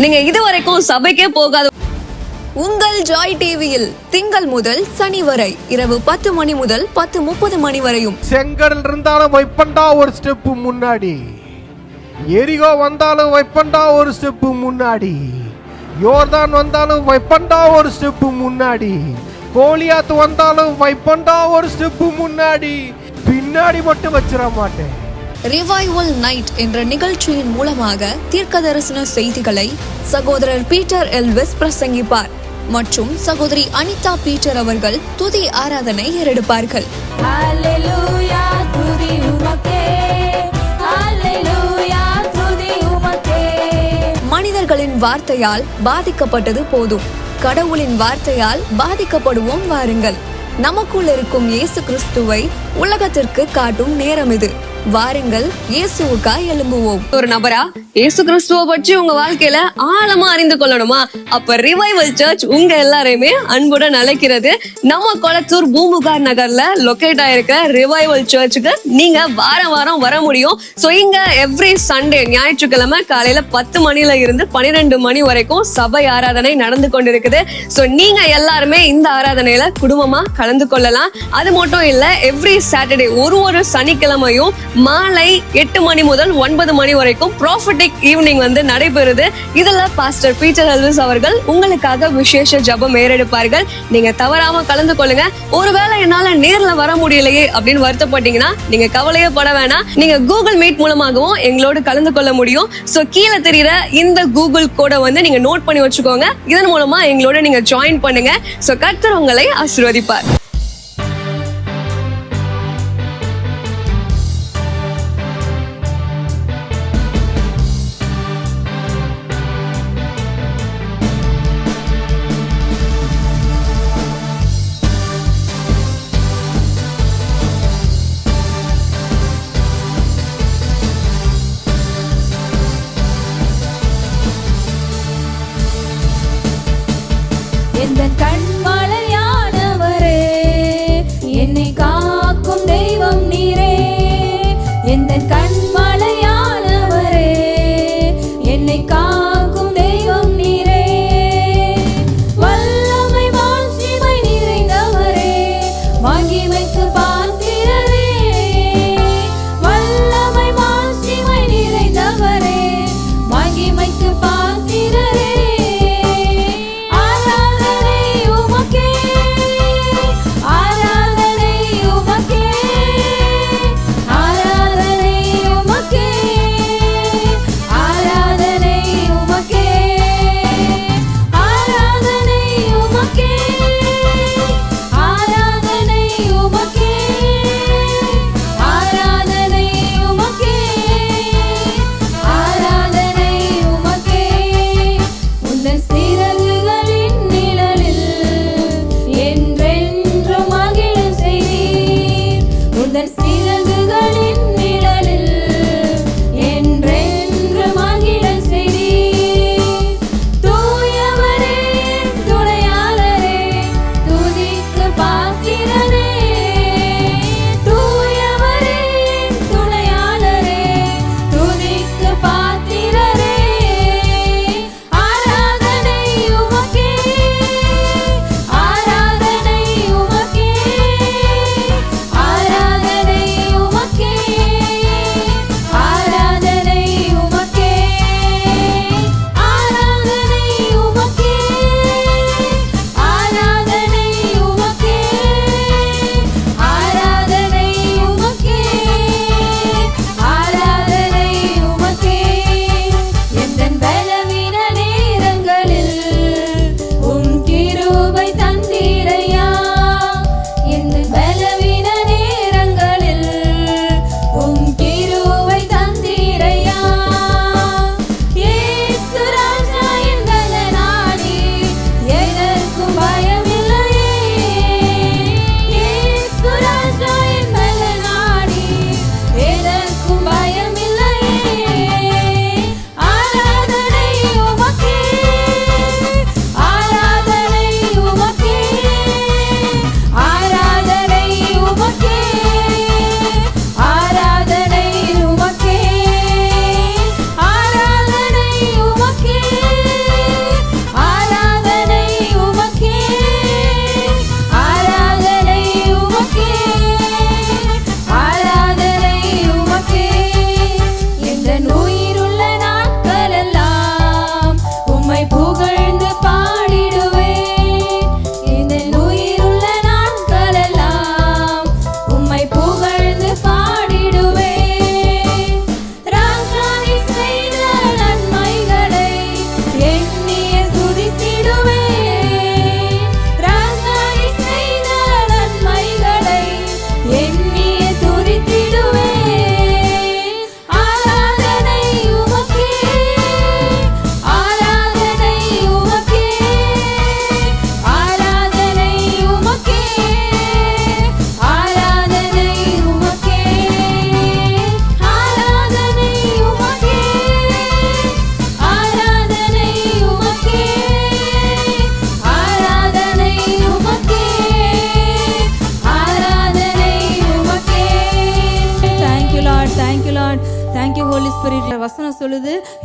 நீங்க இதுவரைக்கும் சபைக்கே போகாத உங்கள் ஜாய் டிவியில் திங்கள் முதல் சனி வரை இரவு 10 மணி முதல் 10:30 மணி வரையும் செங்கடல் இருந்தாலும் வைப்பண்டா ஒரு ஸ்டெப் முன்னாடி, எரிகோ வந்தாலும் வைப்பண்டா ஒரு ஸ்டெப் முன்னாடி, யோர்தான் வந்தாலும் வைப்பண்டா ஒரு ஸ்டெப் முன்னாடி, கோலியாத்து வந்தாலும் வைப்பண்டா ஒரு ஸ்டெப் முன்னாடி, பின்னாடி மட்டும் வச்சிட மாட்டேன். ரிவைவல் நைட் என்ற நிகழ்ச்சியின் மூலமாக தீர்க்கதரிசன செய்திகளை சகோதரர் பீட்டர் எல்விஸ் பிரசங்கிப்பார் மற்றும் சகோதரி அனிதா பீட்டர் அவர்கள் துதி ஆராதனை ஏறெடுப்பார்கள். மனிதர்களின் வார்த்தையால் பாதிக்கப்பட்டது போதும், கடவுளின் வார்த்தையால் பாதிக்கப்படுவோம் வாருங்கள். நமக்குள் இருக்கும் இயேசு கிறிஸ்துவை உலகத்திற்கு காட்டும் நேரம் இது. வாருங்கள், இயேசுவுக்காய் எழும்புவோம். ஒரு நபரா இயேசு கிறிஸ்துவ பற்றி உங்க வாழ்க்கையில ஆழமா அறிந்து கொள்ளணுமா? அப்ப ரிவைவல் சர்ச் உங்க எல்லாரையுமே அன்புடன் அழைக்கிறது. நம்ம கொளத்தூர் பூம்புகார் நகர்ல லொகேட் ஆயிருக்க ரிவைவல் சர்ச்சுக்கு நீங்க வாரம் வாரம் வர முடியும். சோ இங்க எவ்ரி சண்டே ஞாயிற்றுக்கிழமை காலையில 10 மணில இருந்து 12 மணி வரைக்கும் சபை ஆராதனை நடந்து கொண்டிருக்குது. சோ நீங்க எல்லாருமே இந்த ஆராதனையில குடும்பமா கலந்து கொள்ளலாம். அது மட்டும் இல்ல, எவ்ரி சாட்டர்டே ஒரு சனிக்கிழமையும் மாலை 8 மணி முதல் 9 மணி வரைக்கும் ப்ராஃபட்டிக் ஈவினிங் நடைபெறுது. இதுல பாஸ்டர் பீட்டர் எல்விஸ் அவர்கள் உங்களுக்காக விசேஷ ஜெபம் ஏறெடுப்பார்கள். நீங்க தவறாம கலந்து கொள்ளுங்க. ஒருவேளை என்னால நேர்ல வர முடியலையே அப்படின்னு வருத்தப்பட்டீங்கன்னா நீங்க கவலையே பட வேணாம். நீங்க கூகுள் மீட் மூலமாகவும் எங்களோடு கலந்து கொள்ள முடியும். சோ கீழே தெரியுற இந்த கூகுள் கோடை நீங்க நோட் பண்ணி வச்சுக்கோங்க. இதன் மூலமா எங்களோட நீங்க ஜாயின் பண்ணுங்க. சோ கர்த்தர் உங்களை ஆசீர்வதிப்பார். எந்த கண்மலையானவரே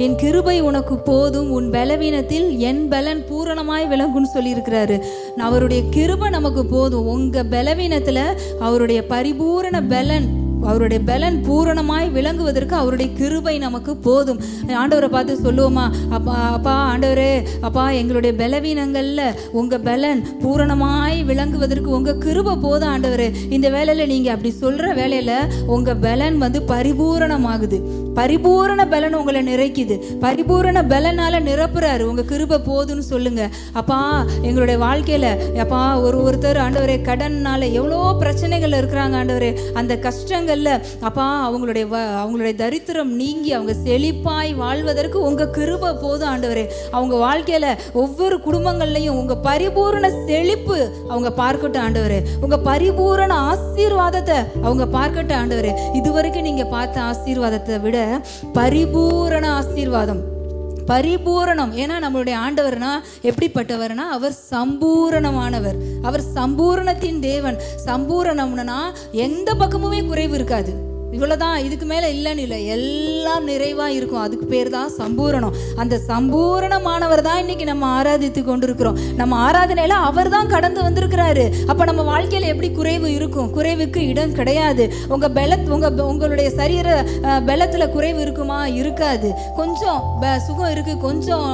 என் கிருபை உனக்கு போதும், உன் பலவீனத்தில் என் பலன் பூரணமாய் விளங்குன்னு சொல்லியிருக்கிறாரு. அவருடைய கிருபை நமக்கு போதும். உங்க பலவீனத்துல அவருடைய பரிபூரண பலன், அவருடைய பலன் பூரணமாய் விளங்குவதற்கு அவருடைய கிருபை நமக்கு போதும். ஆண்டவரை பார்த்து சொல்லுவோமா, அப்பா ஆண்டவரே, அப்பா எங்களுடைய பலவீனங்கள்ல உங்க பலன் பூரணமாய் விளங்குவதற்கு உங்க கிருபை போதும் ஆண்டவரே. இந்த வேலையில நீங்க அப்படி சொல்ற வேலையில உங்க பலன் பரிபூரணமாகுது. பரிபூரண பலன் உங்களை நிறைக்குது. பரிபூரண பலனால நிரப்புறாரு. உங்க கிருபை போதுன்னு சொல்லுங்க. அப்பா எங்களுடைய வாழ்க்கையில அப்பா ஒருத்தர் ஆண்டவரே கடன்னால எவ்வளோ பிரச்சனைகள் இருக்கிறாங்க ஆண்டவரே. அந்த கஷ்டங்கள்ல அப்பா அவங்களுடைய தரித்திரம் நீங்கி அவங்க செழிப்பாய் வாழ்வதற்கு உங்க கிருபை போதும் ஆண்டவரே. அவங்க வாழ்க்கையில ஒவ்வொரு குடும்பங்கள்லையும் உங்க பரிபூரண செழிப்பு அவங்க பார்க்கட்டும் ஆண்டவரே. உங்க பரிபூரண ஆசீர்வாதத்தை அவங்க பார்க்கட்டும் ஆண்டவரே. இதுவரைக்கும் நீங்க பார்த்த ஆசீர்வாதத்தை விட பரிபூரண ஆசீர்வாதம், பரிபூரணம். ஏன்னா நம்மளுடைய ஆண்டவர்னா எப்படிப்பட்டவர்னா அவர் சம்பூரணமானவர். அவர் சம்பூரணத்தின் தேவன். சம்பூரணம்னா எந்த பக்கமுமே குறைவு இருக்காது. இவ்வளவுதான், இதுக்கு மேல இல்லைன்னு இல்லை, எல்லாம் நிறைவா இருக்கும். அதுக்கு பேர் தான் சம்பூரணம். அந்த சம்பூரணமானவர் தான் இன்னைக்கு நம்ம ஆராதித்து கொண்டிருக்கிறோம். நம்ம ஆராதனையில அவர் தான் கடந்து வந்திருக்கிறாரு. அப்ப நம்ம வாழ்க்கையில எப்படி குறைவு இருக்கும்? குறைவுக்கு இடம் கிடையாது. உங்களுடைய சரீர பலத்துல குறைவு இருக்குமா? இருக்காது. கொஞ்சம் சுகம் இருக்கு, கொஞ்சம்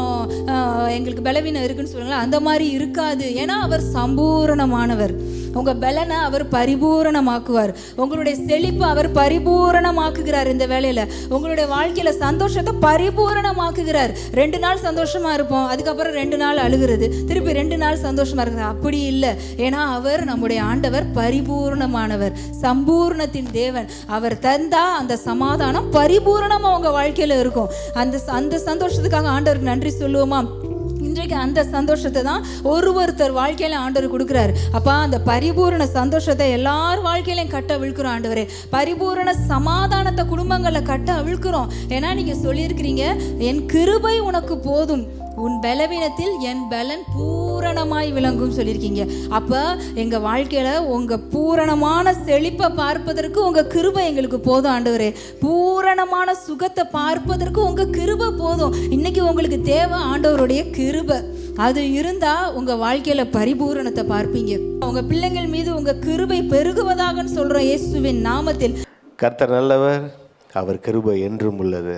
எங்களுக்கு பலவீனம் இருக்குன்னு சொல்லுங்களா, அந்த மாதிரி இருக்காது. ஏன்னா அவர் சம்பூரணமானவர். உங்க பலனை அவர் பரிபூரணமாக்குவார். உங்களுடைய செழிப்பு அவர் பரிபூரணமாக்குகிறார். இந்த வேலையில உங்களுடைய வாழ்க்கையில சந்தோஷத்தை பரிபூரணமாக்குகிறார். 2 நாள் சந்தோஷமா இருப்போம், அதுக்கப்புறம் 2 நாள் அழுகிறது, திருப்பி 2 நாள் சந்தோஷமா இருக்குது. அப்படி இல்லை. ஏன்னா அவர் நம்முடைய ஆண்டவர் பரிபூரணமானவர், சம்பூர்ணத்தின் தேவன். அவர் தந்தா அந்த சமாதானம் பரிபூரணமா உங்க வாழ்க்கையில இருக்கும். அந்த சந்தோஷத்துக்காக ஆண்டவருக்கு நன்றி சொல்லுவோமா? இன்றைக்கு அந்த சந்தோஷத்தை தான் ஒருத்தர் வாழ்க்கையில ஆண்டவர் கொடுக்குறாரு. அப்பா அந்த பரிபூரண சந்தோஷத்தை எல்லார் வாழ்க்கையிலையும் கட்ட அவிழ்க்கிறோம் ஆண்டவரே. பரிபூரண சமாதானத்தை குடும்பங்களை கட்ட அவிழ்க்கிறோம். ஏன்னா நீங்க சொல்லியிருக்கிறீங்க, என் கிருபை உனக்கு போதும், உன் பலவீனத்தில் என் பலன் பூரணமாய் விளங்கும் சொல்லியிருக்கீங்க. அப்ப எங்க வாழ்க்கையில உங்க பூரணமான செழிப்பை பார்ப்பதற்கு உங்க கிருபை எங்களுக்கு போதும் ஆண்டவரே. பூரணமான சுகத்தை பார்ப்பதற்கு உங்க கிருபை போதும். இன்னைக்கு உங்களுக்கு தேவை ஆண்டவருடைய கிருபை. அது இருந்தா உங்க வாழ்க்கையில பரிபூரணத்தை பார்ப்பீங்க. உங்க பிள்ளைங்கள் மீது உங்க கிருபை பெருகுவதாக சொல்ற இயேசுவின் நாமத்தில். கர்த்தர் நல்லவர், அவர் கிருபை என்றும் உள்ளது.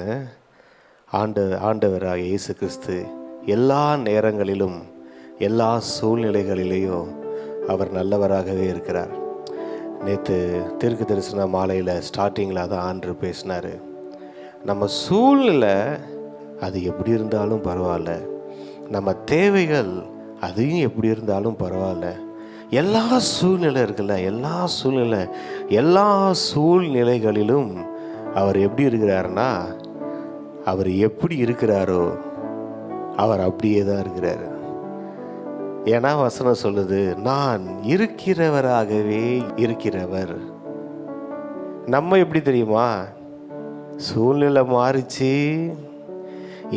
ஆண்டவராக இயேசு கிறிஸ்து எல்லா நேரங்களிலும் எல்லா சூழ்நிலைகளிலேயும் அவர் நல்லவராகவே இருக்கிறார். நேற்று தீர்க்க தரிசன மாலையில் ஸ்டார்டிங்கில் தான் ஆண்டு பேசினார். நம்ம சூழ்நிலை அது எப்படி இருந்தாலும் பரவாயில்ல, நம்ம தேவைகள் அதையும் எப்படி இருந்தாலும் பரவாயில்ல, எல்லா சூழ்நிலை இருக்குல்ல, எல்லா சூழ்நிலைகளிலும் அவர் எப்படி இருக்கிறாருன்னா, அவர் எப்படி இருக்கிறாரோ அவர் அப்படியே தான் இருக்கிறார். ஏன்னா வசனம் சொல்லுது, நான் இருக்கிறவராகவே இருக்கிறவர். நம்ம எப்படி தெரியுமா? சூழ்நிலை மாறிச்சு,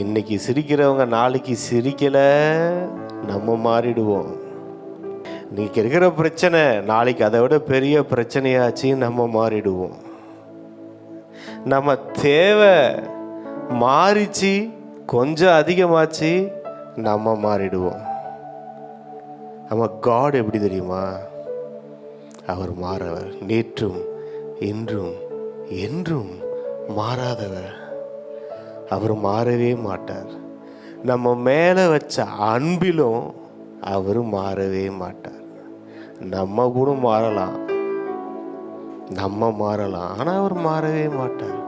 இன்னைக்கு சிரிக்கிறவங்க நாளைக்கு சிரிக்கல, நம்ம மாறிடுவோம். இன்னைக்கு இருக்கிற பிரச்சனை நாளைக்கு அதை விட பெரிய பிரச்சனையாச்சு, நம்ம மாறிடுவோம். நம்ம தேவை மாறிச்சு, கொஞ்சம் அதிகமாச்சு, நம்ம மாறிடுவோம். நம்ம காட் எப்படி தெரியுமா? அவர் மாறவர், நேற்றும் இன்றும் என்றும் மாறாதவர். அவர் மாறவே மாட்டார். நம்ம மேலே வச்ச அன்பிலும் அவர் மாறவே மாட்டார். நம்ம கூட மாறலாம், ஆனால் அவர் மாறவே மாட்டார்.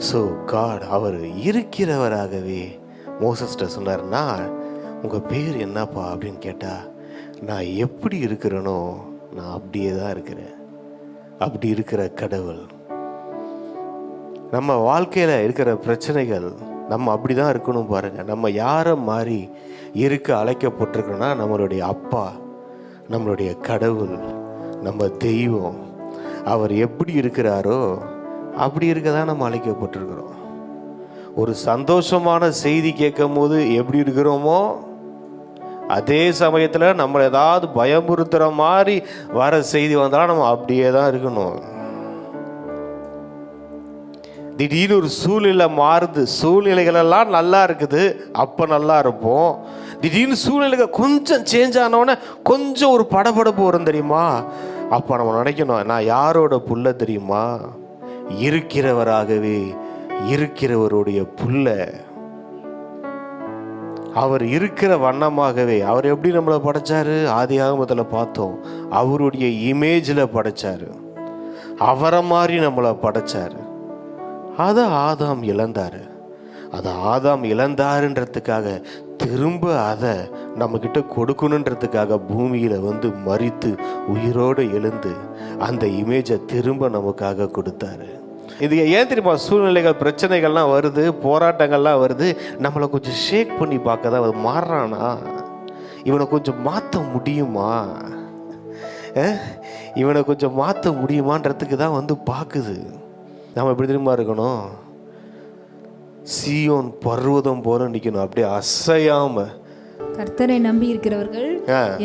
ஸோ காட் அவர் இருக்கிறவராகவே. மோசஸ்ட்ட சொன்னார்னா, உங்கள் பேர் என்னப்பா அப்படின்னு கேட்டால், நான் எப்படி இருக்கிறேனோ நான் அப்படியே தான் இருக்கிறேன். அப்படி இருக்கிற கடவுள். நம்ம வாழ்க்கையில் இருக்கிற பிரச்சனைகள் நம்ம அப்படி தான் இருக்கணும் பாருங்கள். நம்ம யாரை மாதிரி இருக்க அழைக்கப்பட்டிருக்கோன்னா, நம்மளுடைய அப்பா, நம்மளுடைய கடவுள், நம்ம தெய்வம், அவர் எப்படி இருக்கிறாரோ அப்படி இருக்க தான் நம்ம அழைக்கப்பட்டிருக்கிறோம். ஒரு சந்தோஷமான செய்தி கேட்கும் போது எப்படி இருக்கிறோமோ, அதே சமயத்தில் நம்ம ஏதாவது பயமுறுத்துகிற மாதிரி வர செய்தி வந்தாலும் நம்ம அப்படியே தான் இருக்கணும். திடீர்னு ஒரு சூழ்நிலை மாறுது. சூழ்நிலைகளெல்லாம் நல்லா இருக்குது, அப்போ நல்லா இருப்போம். திடீர்னு சூழ்நிலைகள் கொஞ்சம் சேஞ்ச் ஆனோடனே கொஞ்சம் ஒரு படபடப்பு வரும் தெரியுமா? அப்போ நம்ம நினைக்கணும், நான் யாரோட புள்ள தெரியுமா? இருக்கிறவராகவே இருக்கிறவருடைய புள்ள. அவர் இருக்கிற வண்ணமாகவே. அவர் எப்படி நம்மளை படைச்சாரு? ஆதியாகமத்தில் பார்த்தோம். அவருடைய இமேஜில் படைச்சாரு. அவரை மாதிரி நம்மளை படைச்சாரு. அதை ஆதாம் இழந்தாரு. அதை ஆதாம் இழந்தாருன்றதுக்காக திரும்ப அதை நம்மக்கிட்ட கொடுக்கணுன்றதுக்காக பூமியில் வந்து மரித்து உயிரோடு எழுந்து அந்த இமேஜை திரும்ப நமக்காக கொடுத்தாரு. இது ஏன் தெரியுமா? சூழ்நிலைகள், பிரச்சனைகள்லாம் வருது, போராட்டங்கள்லாம் வருது, நம்மளை கொஞ்சம் ஷேக் பண்ணி பார்க்க தான். மாறுறானா? இவனை கொஞ்சம் மாற்ற முடியுமா? இவனை கொஞ்சம் மாற்ற முடியுமான்றதுக்கு தான் வந்து பார்க்குது. நம்ம எப்படி தெரியுமா இருக்கணும்? சீயோன் பர்வதம் போல நிற்கணும், அப்படியே அசையாம. கர்த்தரை நம்பி இருக்கிறவர்கள்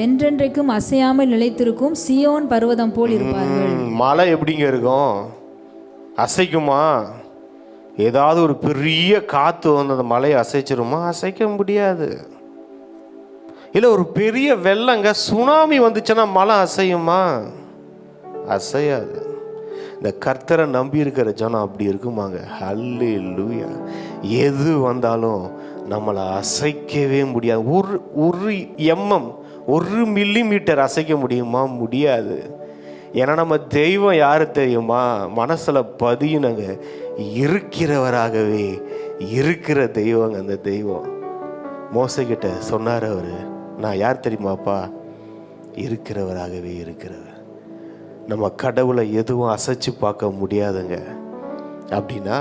என்றென்றைக்கும் அசையாமல் நிலைத்திருக்கும் சீயோன் பர்வதம் போல் இருப்பார்கள். மலை எப்படிங்க இருக்கும்? அசைக்குமா? ஏதாவது ஒரு பெரிய காற்று வந்து அந்த மலையை அசைச்சிருமா? அசைக்க முடியாது. இல்லை ஒரு பெரிய வெள்ளங்க, சுனாமி வந்துச்சுன்னா மலை அசையுமா? அசையாது. இந்த கர்த்தரை நம்பி இருக்கிற ஜனம் அப்படி இருக்குமாங்க. ஹல்லேலூயா. எது வந்தாலும் நம்மளை அசைக்கவே முடியாது. ஒரு எம்எம், 1 மில்லிமீட்டர் அசைக்க முடியுமா? முடியாது. ஏன்னா நம்ம தெய்வம் யாரு தெரியுமா? மனசில் பதியுனங்க, இருக்கிறவராகவே இருக்கிற தெய்வங்க. அந்த தெய்வம் மோசைக்கிட்ட சொன்னார் அவர், நான் யார் தெரியுமாப்பா? இருக்கிறவராகவே இருக்கிறவர். நம்ம கடவுளை எதுவும் அசைச்சு பார்க்க முடியாதுங்க. அப்படின்னா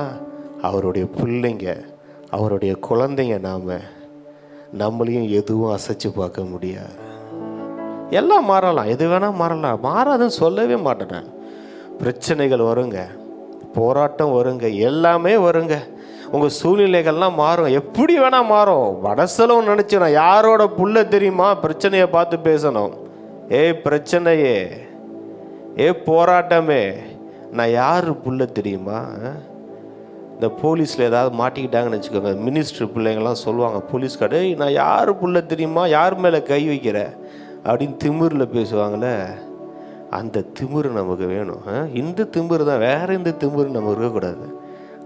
அவருடைய பிள்ளைங்க, அவருடைய குழந்தைங்க, நம்மளையும் எதுவும் அசைச்சு பார்க்க முடியாது. எல்லாம் மாறலாம், எது வேணால் மாறலாம். மாறாதுன்னு சொல்லவே மாட்டேன். பிரச்சனைகள் வருங்க, போராட்டம் வருங்க, எல்லாமே வருங்க. உங்கள் சூழ்நிலைகள்லாம் மாறும், எப்படி வேணால் மாறும். மனசில் நினச்சி, நான் யாரோட புள்ள தெரியுமா? பிரச்சனையை பார்த்து பேசணும். பிரச்சனையே, போராட்டமே, நான் யார் புள்ள தெரியுமா? இந்த போலீஸில் ஏதாவது மாட்டிக்கிட்டாங்கன்னு வச்சுக்கோங்க, மினிஸ்டர் பிள்ளைங்கள்லாம் சொல்லுவாங்க போலீஸ்கார்டு, நான் யார் புள்ள தெரியுமா? யார் மேலே கை வைக்கிற அப்படின்னு திமிரில் பேசுவாங்களே. அந்த திமிரு நமக்கு வேணும். இந்த திமிரு தான், வேற இந்த திமிரு நம்ம இருக்கக்கூடாது.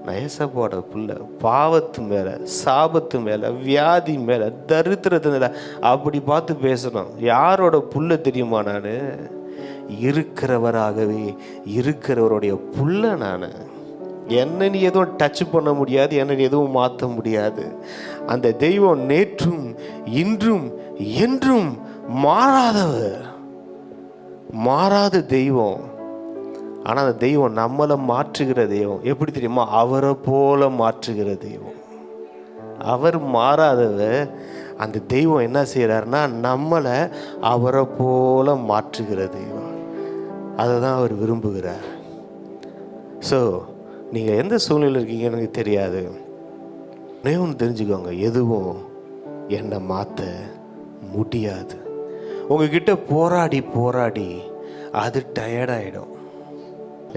நயசப்போட புள்ள பாவத்து மேலே, சாபத்து மேலே, வியாதி மேலே, தரித்திரத்து மேலே அப்படி பார்த்து பேசணும். யாரோட புள்ள தெரியுமா? நான் இருக்கிறவராகவே இருக்கிறவருடைய புள்ள. நான் என்ன நீ எதுவும் டச் பண்ண முடியாது, என்ன நீ எதுவும் மாற்ற முடியாது. அந்த தெய்வம் நேற்றும் இன்றும் என்றும் மாறாதவர், மாறாத தெய்வம். ஆனால் அந்த தெய்வம் நம்மளை மாற்றுகிற தெய்வம். எப்படி தெரியுமா? அவரை போல மாற்றுகிற தெய்வம். அவர் மாறாதவர். அந்த தெய்வம் என்ன செய்கிறாருன்னா, நம்மளை அவரை போல மாற்றுகிற தெய்வம். அதை தான் அவர் விரும்புகிறார். ஸோ நீங்கள் எந்த சூழ்நிலை இருக்கீங்கன்னு எனக்கு தெரியாது. ஒன்று தெரிஞ்சுக்கோங்க, எதுவும் என்னை மாற்ற முடியாது. உங்ககிட்ட போராடி போராடி அது டயர்டாயிடும்.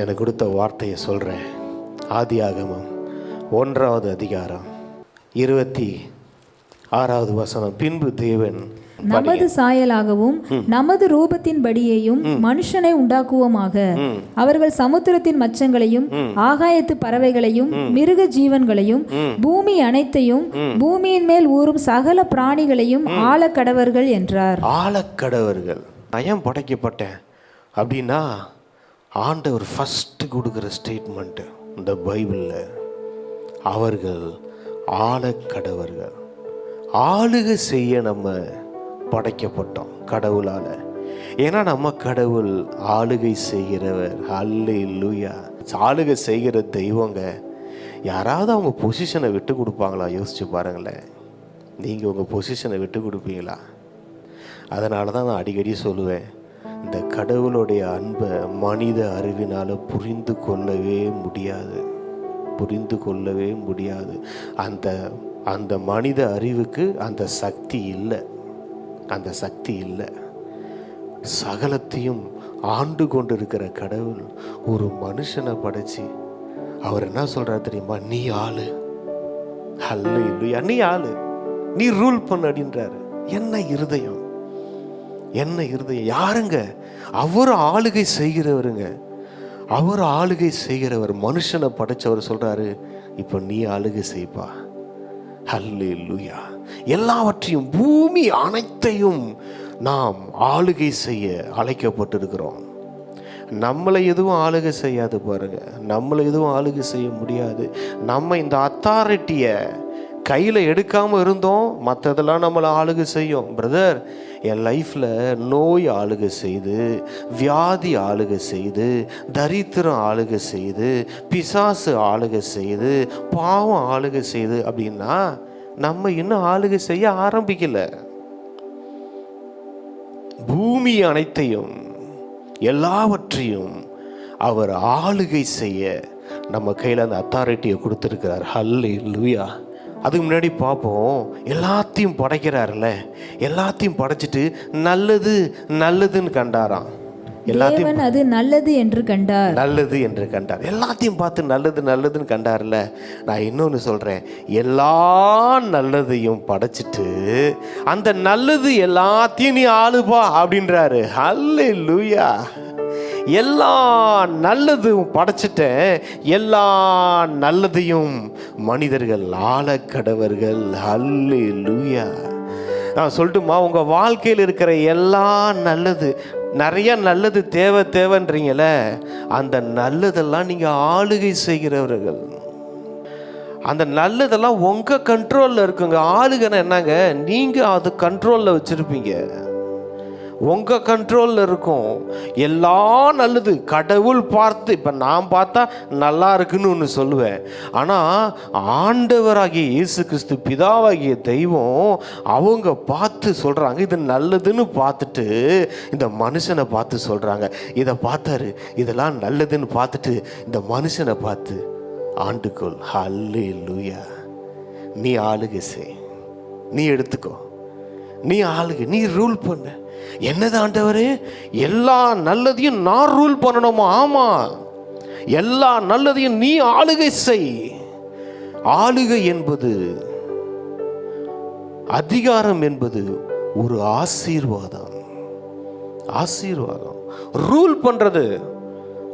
எனக்கு கொடுத்த வார்த்தையை சொல்கிறேன். ஆதியாகமம் 1ஆம் அதிகாரம் 26வது வசனம். பின்பு தேவன் நமது சாயலாகவும் நமது ரூபத்தின்படியேயும் மனுஷனை உண்டாக்குவோமாக. அவர்கள் சமுத்திரத்தின் மச்சங்களையும் ஆகாயத்து பறவைகளையும் மிருக ஜீவன்களையும் பூமி அனைத்தையும் பூமியின் மேல் ஊறும் சகல பிராணிகளையும் ஆளக்கடவர்கள் என்றார். ஆளக்கடவர்கள். நான் ஏன் படைக்கப்பட்டேன் அப்படின்னா, ஆண்டவர் ஃபர்ஸ்ட் கொடுக்குற ஸ்டேட்மெண்ட் இந்த பைபிளில், அவர்கள் ஆளக்கடவர்கள். ஆளுகை செய்ய நம்ம படைக்கப்பட்டோம் கடவுளால். ஏன்னா நம்ம கடவுள் ஆளுகை செய்கிறவர். அல்லேலூயா. ஆளுகை செய்கிற தெய்வங்க. யாராவது அவங்க பொசிஷனை விட்டு கொடுப்பாங்களா? யோசிச்சு பாருங்களேன். நீங்கள் உங்கள் பொசிஷனை விட்டு கொடுப்பீங்களா? அதனால தான் நான் அடிக்கடி சொல்லுவேன், இந்த கடவுளுடைய அன்பை மனித அறிவினால் புரிந்து கொள்ளவே முடியாது, புரிந்து கொள்ளவே முடியாது. அந்த மனித அறிவுக்கு அந்த சக்தி இல்லை, அந்த சக்தி இல்லை. சகலத்தையும் ஆண்டு கொண்டிருக்கிற கடவுள் ஒரு மனுஷனை படைச்சி அவர் என்ன சொல்றாரு தெரியுமா? நீ ஆளு. ஹல்லேலூயா. நீ ஆளு, நீ ரூல் பண்ணு அப்படின்றாரு. என்ன இருதயம், என்ன இருதயம்! யாருங்க அவர்? ஆளுகை செய்கிறவருங்க. அவர் ஆளுகை செய்கிறவர். மனுஷனை படைச்சவர் சொல்றாரு, இப்போ நீ ஆளுகை செய்ப்பா. ஹல்லேலூயா. எல்லாவற்றையும், பூமி அனைத்தையும் நாம் ஆளுகை செய்ய அழைக்கப்பட்டிருக்கிறோம். நம்மளை எதுவும் ஆளுகை செய்யாது பாருங்க. நம்மளை எதுவும் ஆளுகை செய்ய முடியாது. நம்ம இந்த அத்தாரிட்டியை கையில் எடுக்காமல் இருந்தோம், மற்றதெல்லாம் நம்மளை ஆளுகை செய்யும். பிரதர், என் லைஃப்பில் நோய் ஆளுகை செய்து, வியாதி ஆளுகை செய்து, தரித்திரம் ஆளுகை செய்து, பிசாசு ஆளுகை செய்து, பாவம் ஆளுகை செய்து அப்படின்னா நம்ம இன்னும் ஆளுகை செய்ய ஆரம்பிக்கல. பூமி அனைத்தையும், எல்லாவற்றையும் அவர் ஆளுகை செய்ய நம்ம கையில் அந்த அத்தாரிட்டியை கொடுத்துருக்கிறார். ஹல்லேலூயா. அதுக்கு முன்னாடி பார்ப்போம், எல்லாத்தையும் படைக்கிறாருல்ல, எல்லாத்தையும் படைச்சிட்டு நல்லது நல்லதுன்னு கண்டாராம். தேவன் அது நல்லது என்று கண்டார். நல்லது என்று கண்டார். எல்லாத்தையும் பார்த்து நல்லது நல்லதுன்னு கண்டார்ல. நான் இன்னொன்று சொல்றேன், எல்லா நல்லதையும் படைச்சிட்டு அந்த நல்லது எல்லாத்தையும் நீ ஆளுபா அப்படின்றாரு. ஹல்லேலூயா. எல்லா நல்லதும் படைச்சிட்டேன், எல்லா நல்லதையும் மனிதர்கள் ஆளக்கடவர்கள். ஹல்லேலூயா. நான் சொல்லட்டுமா, உங்க வாழ்க்கையில் இருக்கிற எல்லா நல்லது, நிறைய நல்லது தேவைன்றீங்கள, அந்த நல்லதெல்லாம் நீங்க ஆளுகை செய்கிறவர்கள். அந்த நல்லதெல்லாம் உங்க கண்ட்ரோல்ல இருக்குங்க. ஆளுகை என்னங்க, நீங்க அது கண்ட்ரோல்ல வச்சிருப்பீங்க, உங்க கண்ட்ரோல்ல இருக்கும். எல்லா நல்லது கடவுள் பார்த்து, இப்ப நான் பார்த்தா நல்லா இருக்குன்னு ஒன்று சொல்லுவேன், ஆனா ஆண்டவராகிய இயேசு கிறிஸ்து, பிதாவாகிய தெய்வம், அவங்க பார்த்து சொல்றாங்க இது நல்லதுன்னு பார்த்துட்டு இந்த மனுஷனை பார்த்து சொல்றாங்க. இதை பார்த்தாரு, இதெல்லாம் நல்லதுன்னு பார்த்துட்டு இந்த மனுஷனை பார்த்து ஆண்டுகொள். ஹல்லேலூயா. நீ ஆளுகை செய், நீ எடுத்துக்கோ, நீ ஆளுகை, நீ ரூல் பண்ணு. என்னது ஆண்டவரே, எல்லா நல்லதையும் நான் ரூல் பண்ணணுமா? ஆமா, எல்லா நல்லதையும் நீ ஆளுகை செய். ஆளுகை என்பது, அதிகாரம் என்பது ஒரு ஆசீர்வாதம். ஆசீர்வாதம், ரூல் பண்றது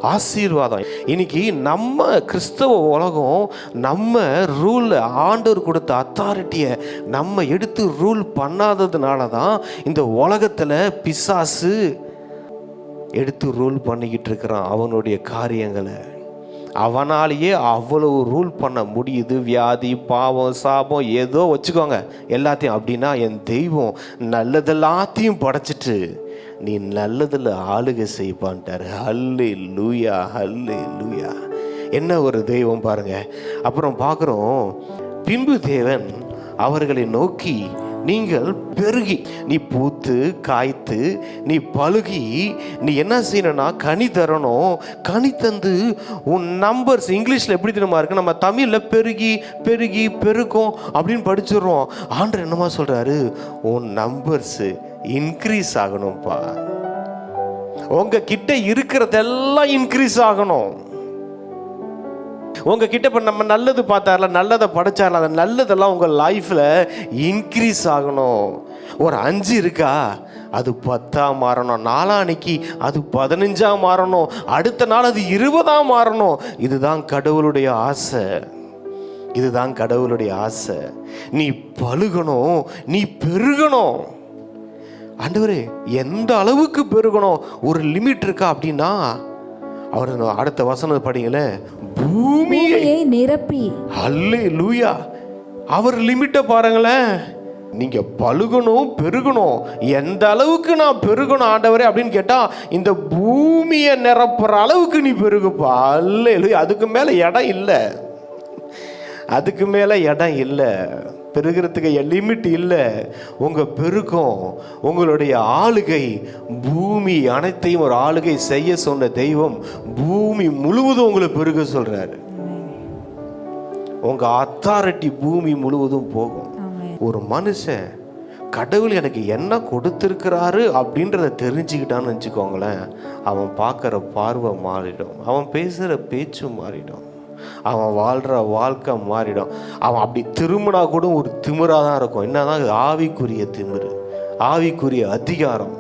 ஆசீர்வாதம். இன்னைக்கு நம்ம கிறிஸ்தவ உலகம் நம்ம ரூல், ஆண்டவர் கொடுத்த அத்தாரிட்டியை நம்ம எடுத்து ரூல் பண்ணாததுனால தான் இந்த உலகத்தில் பிசாசு எடுத்து ரூல் பண்ணிக்கிட்டு இருக்கிறான் அவனுடைய காரியங்களை. அவனாலேயே அவ்வளவு ரூல் பண்ண முடியுது. வியாதி, பாவம், சாபம் ஏதோ வச்சுக்கோங்க எல்லாத்தையும். அப்படின்னா என் தெய்வம் நல்லதெல்லாத்தையும் படைச்சிட்டு நீ நல்லதில் ஆளுகை செய்ப்பான்ட்டார். ஹல்லேலூயா, ஹல்லேலூயா. என்ன ஒரு தெய்வம் பாருங்க. அப்புறம் பார்க்குறோம், பின்பு தேவன் அவர்களை நோக்கி, நீங்கள் பெருகி, நீ பூத்து காய்த்து நீ பழுகி, நீ என்ன செய்யணும்னா கனி தரணும். கனி தந்து உன் நம்பர்ஸ், இங்கிலீஷில் எப்படி தெரியுமா இருக்கு, நம்ம தமிழில் பெருகி பெருகி பெருக்கும் அப்படின்னு படிச்சிடுறோம். ஆண்டவர் என்னமா சொல்றாரு, உன் நம்பர்ஸ் இன்க்ரீஸ் ஆகணும்ப்பா. உங்க கிட்ட இருக்கிறதெல்லாம் இன்க்ரீஸ் ஆகணும். உங்ககிட்ட இப்போ நம்ம நல்லது பார்த்தார்ல, நல்லதை படைச்சார்ல, அந்த நல்லதெல்லாம் உங்கள் லைஃப்பில் இன்க்ரீஸ் ஆகணும். ஒரு 5 இருக்கா, அது 10 மாறணும். நாளான்னைக்கு அது 15 மாறணும். அடுத்த நாள் அது 20 மாறணும். இதுதான் கடவுளுடைய ஆசை. இதுதான் கடவுளுடைய ஆசை. நீ பழுகணும், நீ பெருகணும். ஆண்டவரே, எந்த அளவுக்கு பெருகணும்? ஒரு லிமிட் இருக்கா அப்படின்னா, அவர் அடுத்த வசனம் படிங்களேன், பூமியை நிரப்பி. ஹல்லேலூயா. அவர் லிமிட்டை பாருங்களேன். நீங்க பழுகணும், பெருகணும். எந்த அளவுக்கு நான் பெருகணும் ஆண்டவரே அப்படின்னு கேட்டா, இந்த பூமியை நிரப்புற அளவுக்கு நீ பெருகுப்பா. ஹல்லேலூயா. அதுக்கு மேல இடம் இல்லை, அதுக்கு மேல இடம் இல்லை. பெருகிறதுக்கு லிமிட் இல்லை. உங்க பெருக்கம், உங்களுடைய ஆளுகை, பூமி அனைத்தையும் ஒரு ஆளுகை செய்ய சொன்ன தெய்வம் பூமி முழுவதும் உங்களை பெருக சொல்றாரு. உங்க அத்தாரிட்டி பூமி முழுவதும் போகும். ஒரு மனுஷன் கடவுள் எனக்கு என்ன கொடுத்திருக்கிறாரு அப்படின்றத தெரிஞ்சுக்கிட்டான்னு வச்சுக்கோங்களேன், அவன் பார்க்குற பார்வை மாறிடும், அவன் பேசுகிற பேச்சும் மாறிடும். அவன் வாழ்கிற வாழ்க்கை மாறிடும். அவன் அப்படி திரும்பினா கூட ஒரு திமிராக தான் இருக்கும். என்னதான் ஆவிக்குரிய திமிரு, ஆவிக்குரிய அதிகாரம்.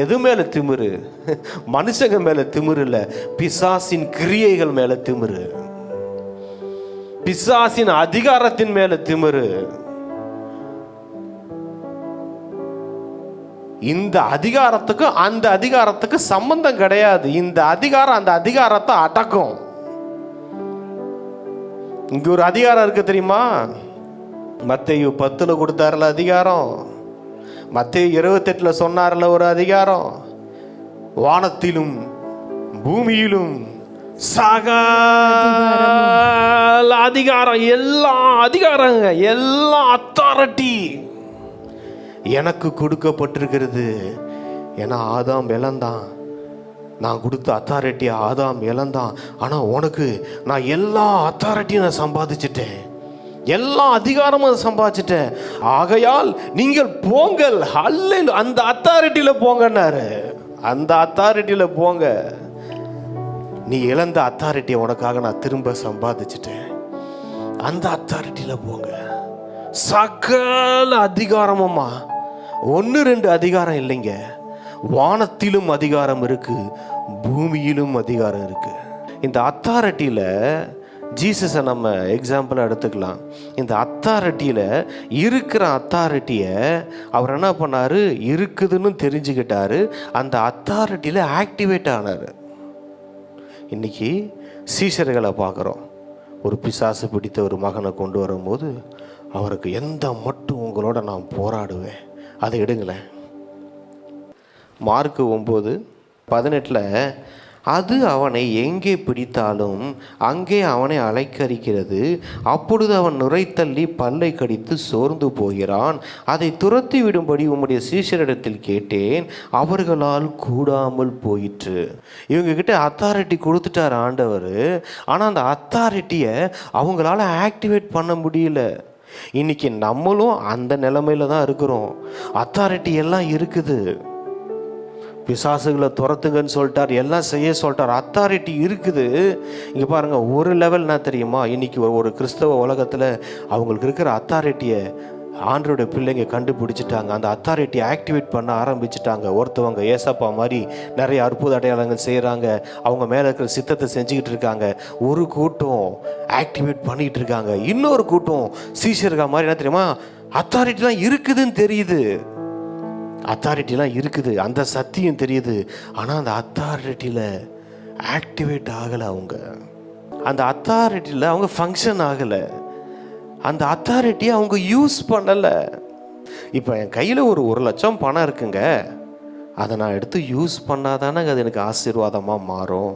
எது மேலே திமிரு? மனுஷங்க மேலே திமிரு இல்லை, பிசாசின் கிரியைகள் மேலே திமிரு, பிசாசின் அதிகாரத்தின் மேலே திமிரு. இந்த அதிகாரத்துக்கு அந்த அதிகாரத்துக்கு சம்பந்தம் கிடையாது. இந்த அதிகாரம் அந்த அதிகாரத்தை அடக்கும். இங்க ஒரு அதிகாரம் இருக்கு தெரியுமா? மத்தேயு 10 கொடுத்தாருல அதிகாரம், மத்தேயு 28 சொன்னார்ல ஒரு அதிகாரம். வானத்திலும் பூமியிலும் சகல அதிகாரம், எல்லா அதிகாரங்க, எல்லா அத்தாரிட்டி எனக்கு கொடுக்கப்பட்டிருக்கிறது. ஏன்னா ஆதாம் இழந்தான், நான் கொடுத்த அத்தாரிட்டி ஆதாம் இழந்தான். ஆனால் உனக்கு நான் எல்லா அத்தாரிட்டியும் நான் சம்பாதிச்சிட்டேன், எல்லா அதிகாரமும் சம்பாதிச்சிட்டேன். ஆகையால் நீங்கள் போங்கள், அல்லேலூயா, அந்த அத்தாரிட்டியில் போங்கன்னாரு. அந்த அத்தாரிட்டியில் போங்க. நீ இழந்த அத்தாரிட்டியை உனக்காக நான் திரும்ப சம்பாதிச்சிட்டேன். அந்த அத்தாரிட்டியில் போங்க. சகல அதிகாரமுமா, 1-2 அதிகாரம் இல்லைங்க. வானத்திலும் அதிகாரம் இருக்கு, பூமியிலும் அதிகாரம் இருக்கு. இந்த அத்தாரிட்டியில் ஜீசஸை நம்ம எக்ஸாம்பிளாக எடுத்துக்கலாம். இந்த அத்தாரிட்டியில் இருக்கிற அத்தாரிட்டியை அவர் என்ன பண்ணார்? இருக்குதுன்னு தெரிஞ்சுக்கிட்டாரு. அந்த அத்தாரிட்டியில் ஆக்டிவேட் ஆனார். இன்னைக்கு சீஷர்களை பார்க்குறோம். ஒரு பிசாசு பிடித்த ஒரு மகனை கொண்டு வரும்போது அவருக்கு எந்த மட்டும் உங்களோட நான் போராடுவேன், அதை எடுங்களேன். மார்க்கு 9:18 அது அவனை எங்கே பிடித்தாலும் அங்கே அவனை அலைக்கரிக்கிறது. அப்பொழுது அவன் நுரைத்தள்ளி பல்லை கடித்து சோர்ந்து போகிறான். அதை துரத்தி விடும்படி உம்முடைய சீஷரிடத்தில் கேட்டேன், அவர்களால் கூடாமல் போயிற்று. இவங்க கிட்ட அத்தாரிட்டி கொடுத்துட்டார் ஆண்டவர். ஆனால் அந்த அத்தாரிட்டியை அவங்களால ஆக்டிவேட் பண்ண முடியல. இன்னைக்கு நம்மளும் அந்த நிலைமையில தான் இருக்கிறோம். அத்தாரிட்டி எல்லாம் இருக்குது. பிசாசுகளை துரத்துங்கன்னு சொல்லிட்டார், எல்லாம் செய்ய சொல்லிட்டார், அத்தாரிட்டி இருக்குது. இங்கே பாருங்க, ஒரு லெவல் என்ன தெரியுமா? இன்னைக்கு ஒரு கிறிஸ்தவ உலகத்தில் அவங்களுக்கு இருக்கிற அத்தாரிட்டியை ஆண்டவருடைய பிள்ளைங்க கண்டுபிடிச்சிட்டாங்க. அந்த அத்தாரிட்டியை ஆக்டிவேட் பண்ண ஆரம்பிச்சிட்டாங்க. ஒருத்தவங்க ஏசப்பா மாதிரி நிறைய அற்புத அடையாளங்கள் செய்கிறாங்க, அவங்க மேலே இருக்கிற சித்தத்தை செஞ்சுக்கிட்டு இருக்காங்க. ஒரு கூட்டம் ஆக்டிவேட் பண்ணிக்கிட்டு இருக்காங்க. இன்னொரு கூட்டம் சீஷர்கள் மாதிரி என்ன தெரியுமா? அத்தாரிட்டிலாம் இருக்குதுன்னு தெரியுது, அத்தாரிட்டிலாம் இருக்குது, அந்த சத்தியம் தெரியுது. ஆனால் அந்த அத்தாரிட்டியில் ஆக்டிவேட் ஆகலை. அவங்க அந்த அத்தாரிட்டியில் அவங்க ஃபங்க்ஷன் ஆகலை. அந்த அத்தாரிட்டியை அவங்க யூஸ் பண்ணலை. இப்போ என் கையில் ஒரு 1,00,000 பணம் இருக்குங்க, அதை நான் எடுத்து யூஸ் பண்ணாதானே அது எனக்கு ஆசீர்வாதமாக மாறும்.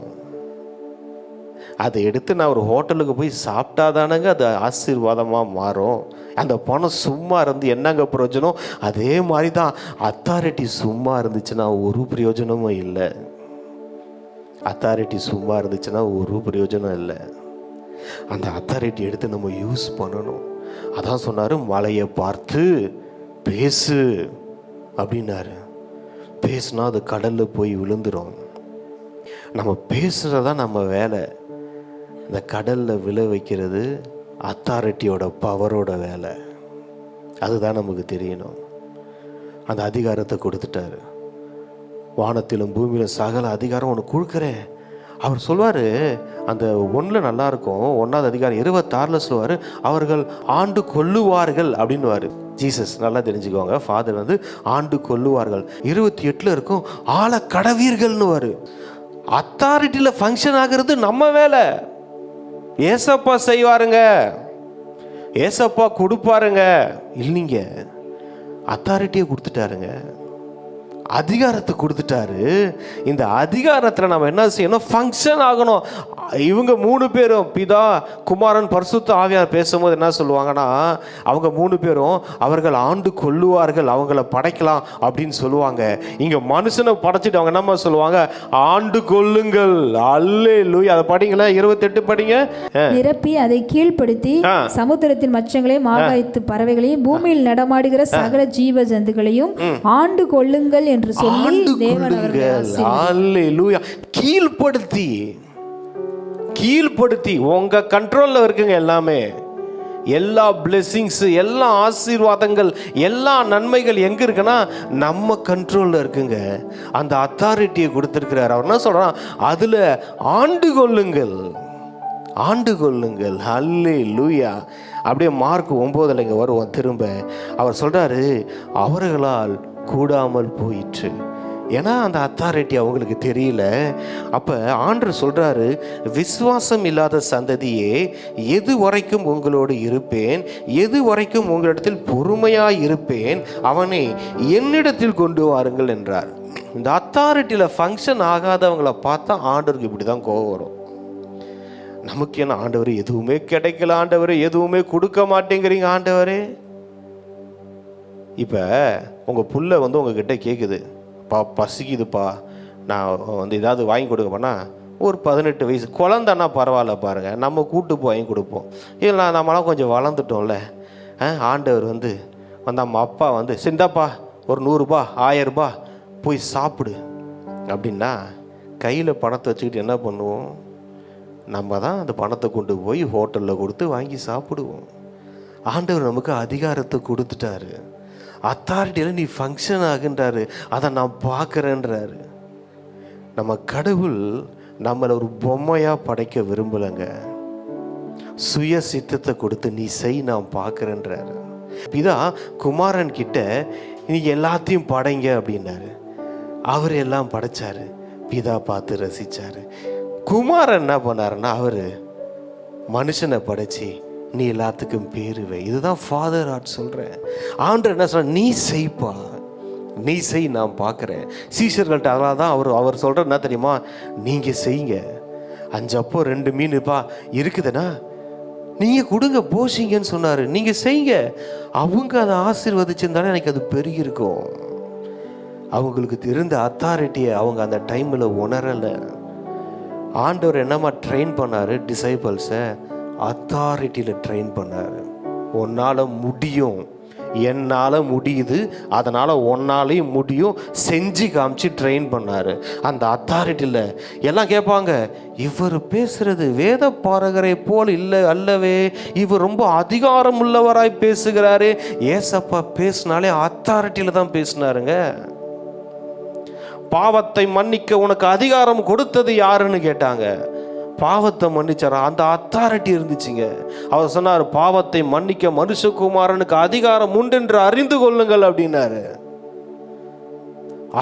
அதை எடுத்து நான் ஒரு ஹோட்டலுக்கு போய் சாப்பிட்டாதானங்க அது ஆசீர்வாதமாக மாறும். அந்த பணம் சும்மா இருந்து என்னங்க பிரயோஜனம்? அதே மாதிரி தான் அத்தாரிட்டி சும்மா இருந்துச்சுன்னா ஒரு பிரயோஜனமும் இல்லை. அத்தாரிட்டி சும்மா இருந்துச்சுன்னா ஒரு பிரயோஜனம் இல்லை. அந்த அத்தாரிட்டி எடுத்து நம்ம யூஸ் பண்ணணும். அதான் சொன்னார், மலையை பார்த்து பேசு அப்படின்னாரு. பேசுனா அது கடலில் போய் விழுந்துடும். நம்ம பேசுகிறதான் நம்ம வேலை. இந்த கடலில் விழ வைக்கிறது அத்தாரிட்டியோட பவரோட வேலை. அதுதான் நமக்கு தெரியணும். அந்த அதிகாரத்தை கொடுத்துட்டாரு. வானத்திலும் பூமியிலும் சகல அதிகாரம் உனக்கு கொடுக்குறேன். அவர் சொல்வார், அந்த 1 நல்லா இருக்கும், 1ஆவது அதிகாரம் 26 சொல்லுவார், அவர்கள் ஆண்டு கொள்ளுவார்கள் அப்படின்னுவார். ஜீசஸ் நல்லா தெரிஞ்சுக்கோங்க, ஃபாதர் ஆண்டு கொள்ளுவார்கள். 28 இருக்கும், ஆள கடவீர்கள்னுவார். அத்தாரிட்டியில் ஃபங்க்ஷன் ஆகிறது நம்ம வேலை. ஏசப்பா செய்வாருங்க, ஏசப்பா கொடுப்பாருங்க. இல்லைங்க, அத்தாரிட்டியை கொடுத்துட்டாருங்க, அதிகாரத்தை கொடுத்துட்டாரு. இந்த அதிகாரத்தில் நம்ம என்ன செய்யணும்? ஃபங்க்ஷன் ஆகணும். இவங்க 3 பேரும், பிதா, குமாரன், பரிசுத்த ஆவியார் பேசும்போது என்ன சொல்லுவாங்கன்னா, அவங்க 3 பேரும் அவர்கள் ஆண்டு கொள்ளுவார்கள், அவங்கள படைக்கலாம் அப்படின்னு சொல்லுவாங்க. இங்கே மனுஷனை படைச்சிட்டு அவங்க என்னமா சொல்லுவாங்க? ஆண்டு கொள்ளுங்கள். அல்லேலூயா. அதை படிங்களேன், 28 படிங்க. நிரப்பி அதை கீழ்ப்படுத்தி சமுத்திரத்தின் மச்சங்களையும் ஆகாயத்து பறவைகளையும் பூமியில் நடமாடுகிற சகல ஜீவ ஜந்துகளையும் ஆண்டு கொள்ளுங்கள் என்று சொல்லி தேவன் அவர்களை அல்லேலூயா. கீழ்ப்படுத்தி கீழ்ப்படுத்தி, உங்க கண்ட்ரோல்ல இருக்குங்க எல்லாமே. எல்லா பிளெஸிங்ஸ், எல்லா ஆசீர்வாதங்கள், எல்லா நன்மைகள் எங்க இருக்குன்னா நம்ம கண்ட்ரோல்ல இருக்குங்க. அந்த அத்தாரிட்டியை கொடுத்திருக்கிறார். அவர் என்ன சொல்றான், அதுல ஆண்டு கொள்ளுங்கள், ஆண்டு கொள்ளுங்கள். அல்லேலூயா. அப்படியே மார்க் 9 இங்க வருவோம் திரும்ப. அவர் சொல்றாரு, அவர்களால் கூடாமல் போயிற்று. ஏன்னா அந்த அத்தாரிட்டி அவங்களுக்கு தெரியல. அப்போ ஆண்டவர் சொல்கிறாரு, விசுவாசம் இல்லாத சந்ததியே, எது வரைக்கும் உங்களோடு இருப்பேன், எது வரைக்கும் உங்களிடத்தில் பொறுமையாக இருப்பேன், அவனை என்னிடத்தில் கொண்டு வாருங்கள் என்றார். இந்த அத்தாரிட்டியில் ஃபங்க்ஷன் ஆகாதவங்களை பார்த்தா ஆண்டவருக்கு இப்படி தான் கோபம் வரும். நமக்கு என்ன ஆண்டவர், எதுவுமே கிடைக்கல ஆண்டவர், எதுவுமே கொடுக்க மாட்டேங்கிறீங்க ஆண்டவரே. இப்போ உங்கள் புள்ள உங்ககிட்ட கேட்குது, பசிக்குதுப்பா, நான் ஏதாவது வாங்கி கொடுக்கப்போனா, ஒரு 18 வயசு குழந்தைன்னா பரவாயில்ல பாருங்க, நம்ம கூட்டு போய் வாங்கி கொடுப்போம். இல்லை நம்மளாம் கொஞ்சம் வளர்ந்துட்டோம்ல. ஆண்டவர் நம்ம அப்பா சிந்தாப்பா ஒரு 100 ரூபா 1000 ரூபா போய் சாப்பிடு அப்படின்னா, கையில் பணத்தை வச்சுக்கிட்டு என்ன பண்ணுவோம்? நம்ம தான் அந்த பணத்தை கொண்டு போய் ஹோட்டலில் கொடுத்து வாங்கி சாப்பிடுவோம். ஆண்டவர் நமக்கு அதிகாரத்தை கொடுத்துட்டாரு. அத்தாரிட்டியில் நீ ஃபங்க்ஷன் ஆகுன்றாரு, அதை நான் பார்க்குறேன்றாரு. நம்ம கடவுள் நம்மளை ஒரு பொம்மையாக படைக்க விரும்பலைங்க. சுய சித்தத்தை கொடுத்து நீ செய், நான் பார்க்குறேன்றாரு. பிதா குமாரன் கிட்ட நீ எல்லாத்தையும் படைங்க அப்படின்னாரு. அவர் எல்லாம் படைச்சாரு, பிதா பார்த்து ரசிச்சாரு. குமாரன் என்ன பண்ணாருன்னா, அவர் மனுஷனை படைச்சி நீ எல்லாத்துக்கும் பேருவே. இதுதான் ஃபாதர் ஆர்ட் சொல்கிறேன். ஆண்டவர் என்ன சொல்ற, நீ செய்ப்பா, நீ செய், நான் பார்க்குறேன். சீஷர்கள்ட்ட அதனால தான் அவர் சொல்கிற என்ன தெரியுமா, நீங்கள் செய்யுங்க. 5 அப்போ 2 மீனுப்பா இருக்குதுன்னா நீங்கள் கொடுங்க, போஷிங்கன்னு சொன்னார். நீங்கள் செய்யுங்க. அவங்க அதை ஆசீர்வதிச்சிருந்தாலே எனக்கு அது பெருகி இருக்கும். அவங்களுக்கு இருந்த அத்தாரிட்டியை அவங்க அந்த டைமில் உணரலை. ஆண்டவர் என்னமா ட்ரெயின் பண்ணார் டிசைபிள்ஸை? அத்தாரிட்டியில் ட்ரெயின் பண்ணார். உன்னால் முடியும், என்னால் முடியுது, அதனால் உன்னாலையும் முடியும், செஞ்சு காமிச்சு ட்ரெயின் பண்ணார். அந்த அத்தாரிட்டியில் எல்லாம் கேட்பாங்க, இவர் பேசுகிறது வேத பாரகரை போல் இல்லை அல்லவே, இவர் ரொம்ப அதிகாரம் உள்ளவராய் பேசுகிறாரு. ஏசப்பா பேசினாலே அத்தாரிட்டியில் தான் பேசினாருங்க. பாவத்தை மன்னிக்க உனக்கு அதிகாரம் கொடுத்தது யாருன்னு கேட்டாங்க. பாவத்தை மன்னிச்சாரா? அந்த அத்தாரிட்டி இருந்துச்சுங்க. அவர் சொன்னார், பாவத்தை மன்னிக்க மனுஷகுமாரனுக்கு அதிகாரம் உண்டென்று அறிந்து கொள்ளுங்கள் அப்படின்னாரு.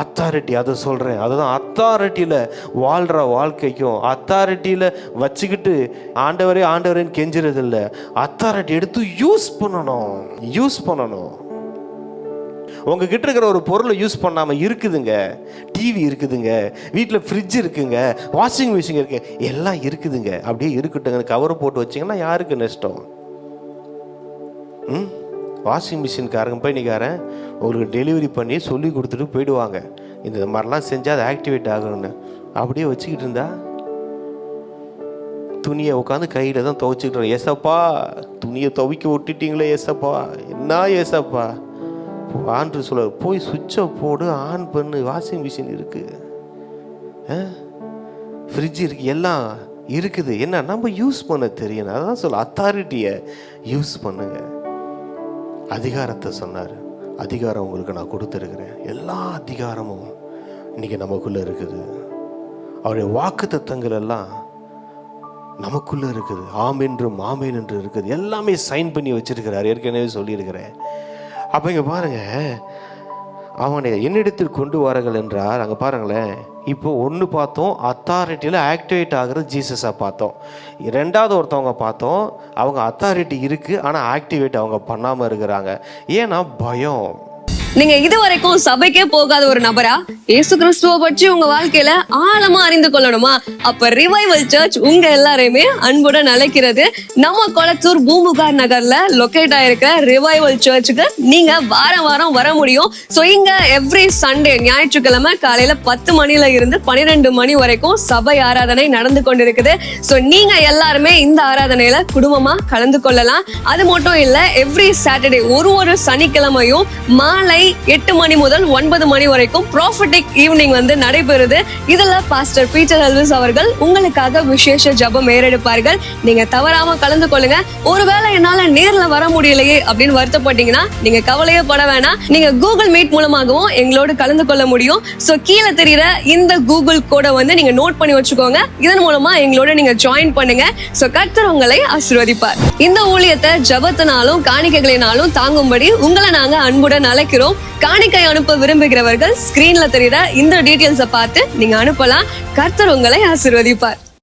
அத்தாரிட்டி, அதை சொல்றேன். அதுதான் அத்தாரிட்டியில வாழ்ற வாழ்க்கைக்கும் அத்தாரிட்டியில வச்சுக்கிட்டு ஆண்டவரே ஆண்டவரேன்னு கெஞ்சுறது இல்லை. அத்தாரிட்டி எடுத்து யூஸ் பண்ணணும். உங்ககிட்ட இருக்கிற ஒரு பொருளை யூஸ் பண்ணாமல் இருக்குதுங்க. டிவி இருக்குதுங்க, வீட்டில் ஃப்ரிட்ஜ் இருக்குங்க, வாஷிங் மிஷின் இருக்கு, எல்லாம் இருக்குதுங்க. அப்படியே இருக்கட்டுங்க, கவரை போட்டு வச்சிங்கன்னா யாருக்கு நஷ்டம்? வாஷிங் மிஷின்காரங்க போய் நிற்காரன் உங்களுக்கு டெலிவரி பண்ணி சொல்லி கொடுத்துட்டு போயிடுவாங்க, இந்த மாதிரிலாம் செஞ்சால் அது ஆக்டிவேட் ஆகணும்னு. அப்படியே வச்சுக்கிட்டு இருந்தா துணியை உட்காந்து கையில் தான் துவைச்சிக்கிட்டு, ஏசப்பா துணியை துவைக்க விட்டுட்டீங்களே ஏசப்பா, என்ன ஏசப்பா? ஆண்டு சொல்ல, போய் சுவிட்சை போடு, ஆன் பண்ணு, வாஷிங் மிஷின் இருக்கு, ஃப்ரிட்ஜ் இருக்கு, எல்லாம் இருக்குது. என்ன நம்ம யூஸ் பண்ண தெரியணும். அதான் சொல்ல, அத்தாரிட்டியை யூஸ் பண்ணுங்க. அதிகாரத்தை சொன்னார், அதிகாரம் உங்களுக்கு நான் கொடுத்துருக்கிறேன். எல்லா அதிகாரமும் இன்னைக்கு நமக்குள்ள இருக்குது. அவருடைய வாக்கு தத்தங்கள் எல்லாம் நமக்குள்ள இருக்குது. ஆமென்றும் ஆமேன் என்று இருக்குது. எல்லாமே சைன் பண்ணி வச்சிருக்கிறார். ஏற்கனவே சொல்லியிருக்கிறேன். அப்போ இங்கே பாருங்க, அவனை என்னிடத்தில் கொண்டு வாருங்கள் என்றார். அங்கே பாருங்களேன், இப்போ ஒன்று பார்த்தோம், அத்தாரிட்டியில் ஆக்டிவேட் ஆகிறது ஜீசஸை பார்த்தோம். 2வது ஒருத்தவங்க பார்த்தோம், அவங்க அத்தாரிட்டி இருக்குது ஆனால் ஆக்டிவேட் அவங்க பண்ணாமல் இருக்கிறாங்க. ஏன்னா பயம். நீங்க இதுவரைக்கும் சபைக்கே போகாத ஒரு நபரா இயேசு கிறிஸ்துவ பற்றி உங்க வாழ்க்கையில ஆழமா அறிந்து கொள்ளணுமா? அப்ப ரிவைவல் சர்ச் உங்க எல்லாரையுமே அன்புடன் அழைக்கிறது. நம்ம கொளத்தூர் பூம்புகார் நகர்ல லொகேட் ஆயிருக்க ரிவைவல் சர்ச்சுக்கு நீங்க வாரம் வாரம் வர முடியும். சோ இங்க எவ்ரி சண்டே ஞாயிற்றுக்கிழமை காலையில 10 மணில இருந்து 12 மணி வரைக்கும் சபை ஆராதனை நடந்து கொண்டிருக்குது. சோ நீங்க எல்லாருமே இந்த ஆராதனையில குடும்பமா கலந்து கொள்ளலாம். அது மட்டும் இல்ல, எவ்ரி சாட்டர்டே ஒரு சனிக்கிழமையும் மாலை காலை 8 மணி முதல் 9 மணி வரைக்கும் ப்ராஃபட்டிக் ஈவினிங் வந்து நடைபெறுது. இதுல பாஸ்டர் பீட்டர் எல்விஸ் அவர்கள் உங்களுக்காக விசேஷ ஜெபம் ஏறெடுப்பார்கள். நீங்க தவறாம கலந்து கொள்ளுங்க. ஒருவேளை என்னால நேர்ல வர முடியலையே அப்படின்னு வருத்தப்பட்டீங்கன்னா நீங்க கவலையே பட வேணாம். நீங்க கூகுள் மீட் மூலமாகவும் எங்களோடு கலந்து கொள்ள முடியும். சோ கீழே தெரியுற இந்த கூகுள் கோடை வந்து நீங்க நோட் பண்ணி வச்சுக்கோங்க. இதன் மூலமா எங்களோட நீங்க ஜாயின் பண்ணுங்க. சோ கர்த்தர் உங்களை ஆசீர்வதிப்பார். இந்த ஊழியத்தை ஜெபத்தினாலும் காணிக்கைகளினாலும் தாங்கும்படி உங்களை நாங்க அன்புடன் அழைக்கிறோம். காணிக்கை அனுப்ப விரும்புகிறவர்கள் ஸ்கிரீன்ல தெரியுற இந்த டீடைல்ஸை பார்த்து நீங்க அனுப்பலாம். கர்த்தர் உங்களை ஆசீர்வதிப்பார்.